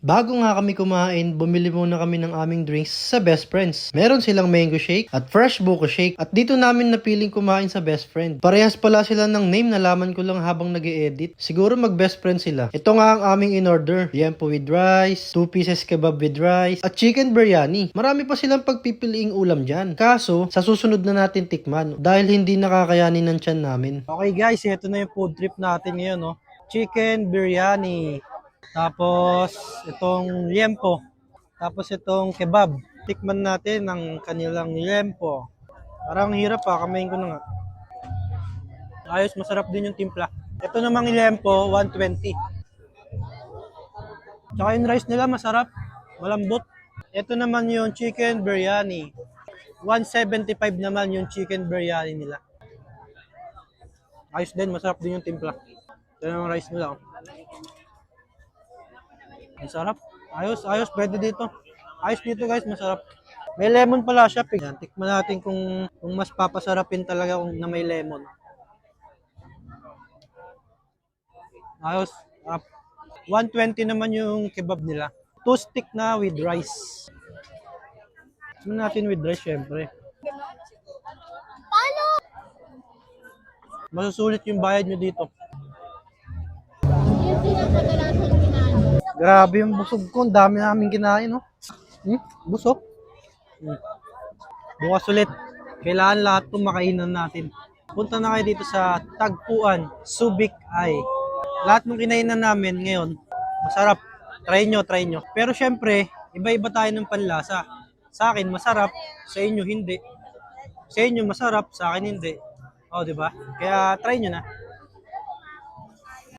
Bago nga kami kumain, bumili muna kami ng aming drinks sa Best Friends. Meron silang mango shake at fresh buko shake at dito namin napiling kumain sa Best Friend. Parehas pala sila ng name, nalaman ko lang habang nag-e-edit. Siguro mag-best friend sila. Ito nga ang aming in-order. Liempo with rice, 2 pieces kebab with rice, at chicken biryani. Marami pa silang pagpipiliing ulam dyan. Kaso, sa susunod na natin tikman dahil hindi nakakayanin ng tiyan namin. Okay guys, ito na yung food trip natin ngayon, no? Chicken biryani. Tapos, itong liempo. Tapos, itong kebab. Tikman natin ang kanilang liempo. Parang hirap pa, kamayin ko na nga. Ayos, masarap din yung timpla. Ito namang liempo, 120. Tsaka yung rice nila, masarap. Malambot. Ito naman yung chicken biryani. 175 naman yung chicken biryani nila. Ayos din, masarap din yung timpla. Ito yung rice nila. Ang sarap. Ayos. Pwede dito. Ayos dito guys, masarap. May lemon pala siya. Yan, tikman natin kung mas papasarapin talaga kung na may lemon. Ayos. 120 naman yung kebab nila. 2 stick na with rice. Tikman natin with rice syempre. Masusulit yung bayad nyo dito. Grabe yung busog ko. Ang dami namin kinain, no? Busog. Bukas ulit. Kailangan lahat itong makainan natin. Punta na kayo dito sa Tagpuan, Subic Ay. Lahat ng kinainan namin ngayon, masarap. Try nyo. Pero syempre, iba-iba tayo ng panlasa. Sa akin, masarap. Sa inyo, hindi. Sa inyo, masarap. Sa akin, hindi. O, di ba? Kaya try nyo na.